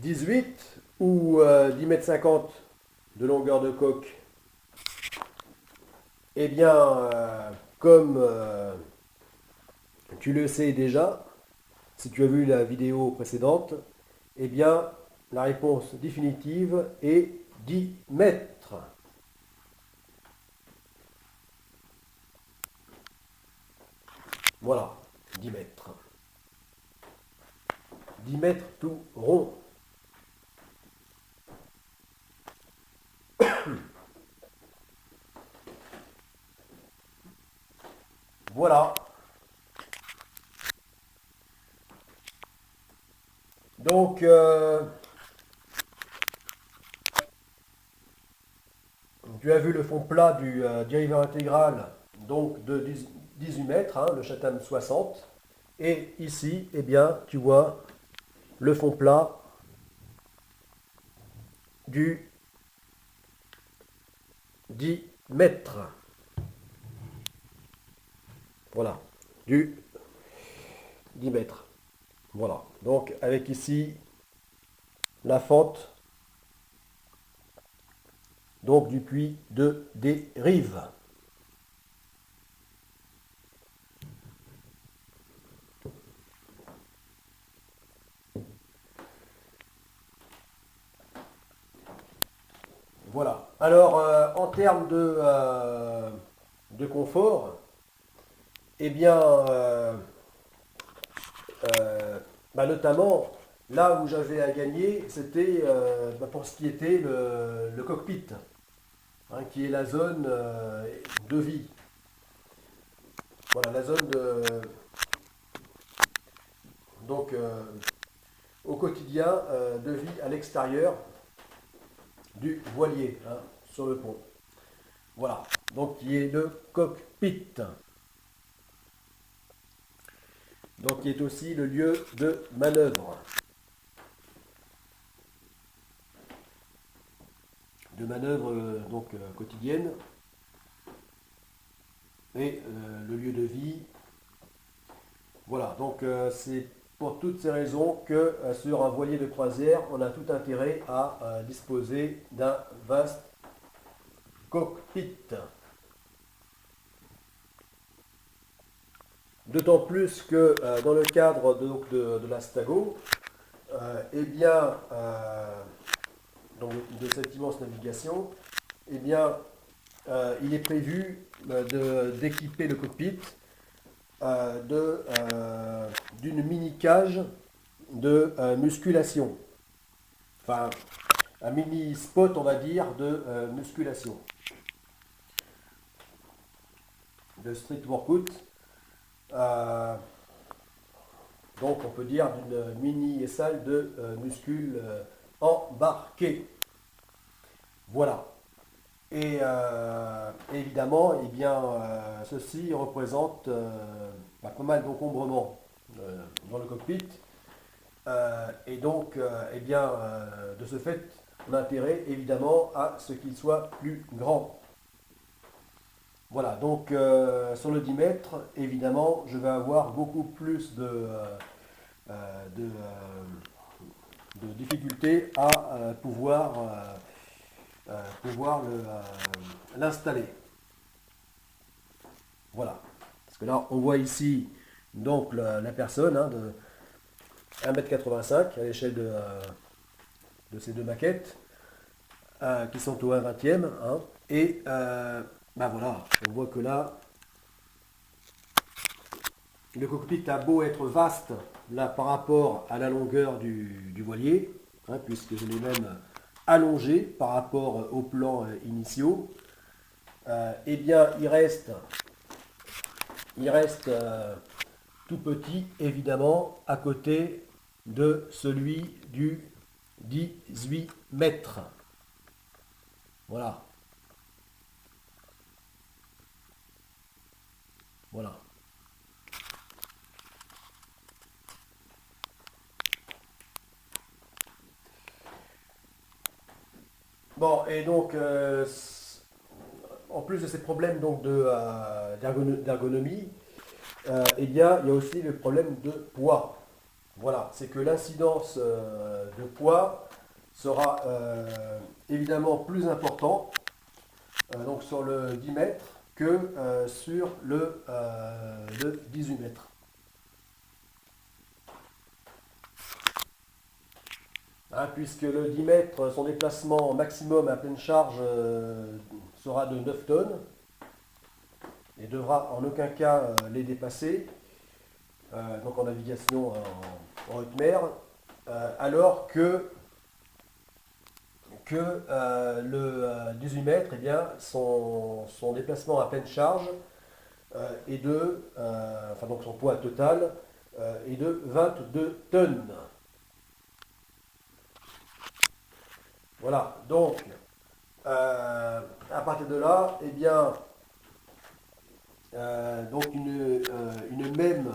18 ou 10,50 m de longueur de coque? Eh bien, comme tu le sais déjà, si tu as vu la vidéo précédente, eh bien, la réponse définitive est 10 mètres. Voilà, 10 mètres. 10 mètres tout rond. Voilà. Donc, tu as vu le fond plat du dériveur intégral, donc de 18 mètres, hein, le Chatham 60. Et ici, eh bien, tu vois le fond plat du 10 mètres. Voilà, du 10 mètres. Voilà, donc avec ici la fente donc du puits de dérive. Voilà. Alors, en termes de confort, eh bien, notamment, là où j'avais à gagner, c'était pour ce qui était le cockpit, hein, qui est la zone de vie. Voilà, la zone de... Donc, au quotidien, de vie à l'extérieur du voilier, hein, sur le pont. Voilà, donc qui est le cockpit. Donc qui est aussi le lieu de manœuvre. De manœuvre quotidienne. Et le lieu de vie. Voilà, donc c'est pour toutes ces raisons que sur un voilier de croisière, on a tout intérêt à disposer d'un vaste cockpit. D'autant plus que dans le cadre de la Stago, eh bien, donc de cette immense navigation, eh bien, il est prévu d'équiper le cockpit d'une mini cage de musculation. Enfin, un mini spot, on va dire, de musculation. De street workout. Donc on peut dire d'une mini salle de muscles embarqués. Voilà. Et évidemment, eh bien, ceci représente pas mal d'encombrement dans le cockpit. Et donc, eh bien, de ce fait, on a intérêt évidemment à ce qu'il soit plus grand. Voilà, donc sur le 10 mètres, évidemment, je vais avoir beaucoup plus de, de difficultés à pouvoir l'installer. Voilà. Parce que là, on voit ici donc la personne, hein, de 1,85 m à l'échelle de ces deux maquettes qui sont au 1/20. Hein. Et voilà, on voit que là, le cockpit a beau être vaste là par rapport à la longueur du voilier, hein, puisque je l'ai même allongé par rapport aux plans initiaux. Eh bien, il reste tout petit, évidemment, à côté de celui du 18 mètres. Voilà. Voilà. Bon, et donc, en plus de ces problèmes donc d'ergonomie, eh bien, il y a aussi le problème de poids. Voilà, c'est que l'incidence de poids sera évidemment plus important donc sur le 10 mètres que sur le 18 mètres. Hein, puisque le 10 mètres, son déplacement maximum à pleine charge sera de 9 tonnes et devra en aucun cas les dépasser, donc en navigation en haute mer, alors que le 18 mètres, eh bien, son déplacement à pleine charge est enfin donc son poids total est de 22 tonnes. Voilà, donc à partir de là, eh bien, donc une même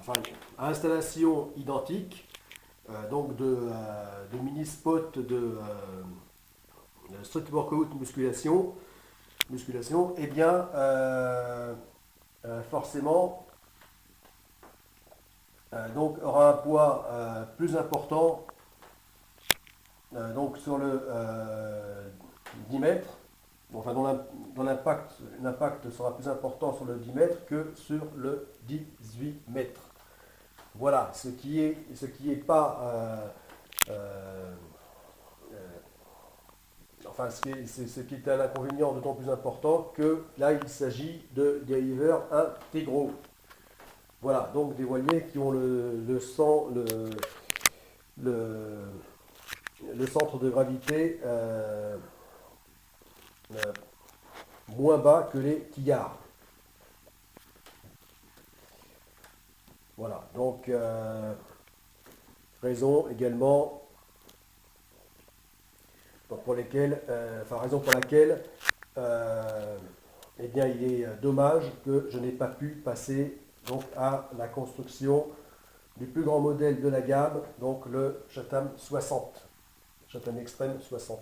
enfin, installation identique donc de mini-spot de street workout musculation, eh bien forcément donc aura un poids plus important donc sur le 10 mètres, enfin dont l'impact sera plus important sur le 10 mètres que sur le 18 mètres. Voilà, ce qui est pas enfin ce qui est un inconvénient d'autant plus important que là il s'agit de dériveurs intégraux. Voilà, donc des voiliers qui ont le centre de gravité moins bas que les quillards. Voilà, donc raison également pour lesquelles, raison pour laquelle eh bien, il est dommage que je n'ai pas pu passer donc, à la construction du plus grand modèle de la gamme, donc le Chatham 60, Chatham Extreme 60.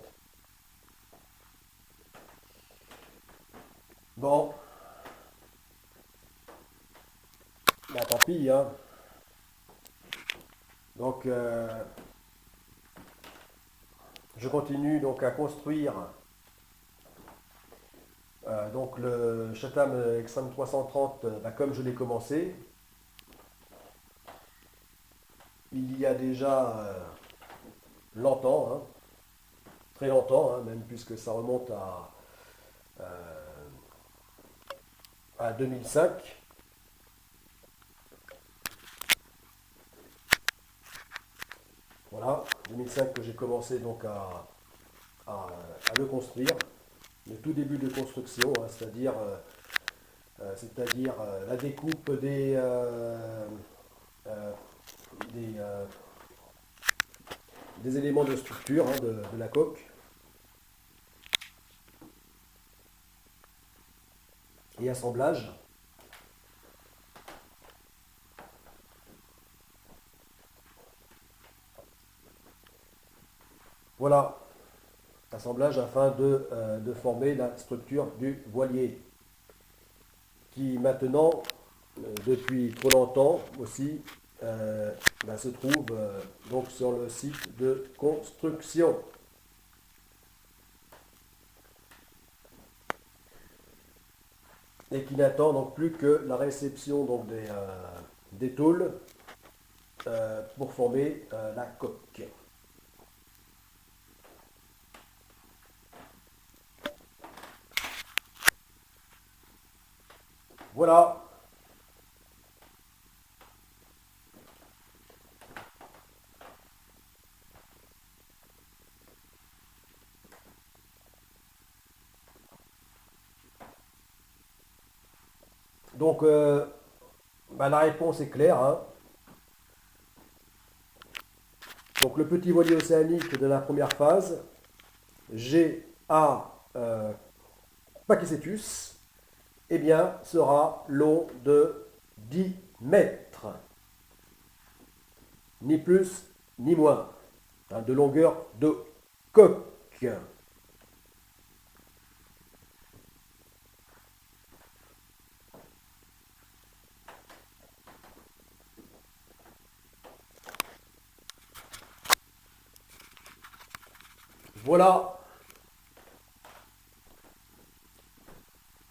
Bon, bah, tant pis, hein. Donc, je continue donc à construire donc le Chatham Extreme 330 bah, comme je l'ai commencé. Il y a déjà longtemps, hein, très longtemps, hein, même puisque ça remonte à 2005. Voilà, 2005 que j'ai commencé donc à le construire. Le tout début de construction, hein, c'est-à-dire la découpe des éléments de structure hein, de la coque. Et assemblage. Voilà, assemblage afin de former la structure du voilier, qui maintenant, depuis trop longtemps aussi, se trouve donc sur le site de construction. Et qui n'attend donc plus que la réception donc des tôles pour former la coque. Voilà. Donc la réponse est claire, hein. Donc le petit voilier océanique de la première phase, GA Pakicetus, eh bien, sera long de 10 mètres. Ni plus, ni moins. Hein, de longueur de coque. Voilà.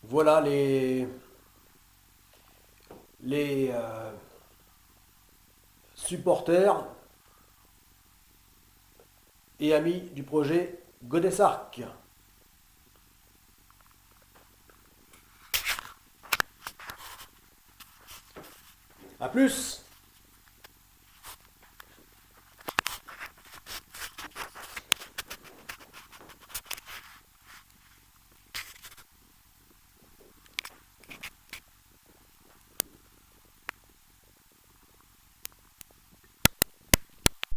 Voilà les supporters et amis du projet Godesarc. A plus!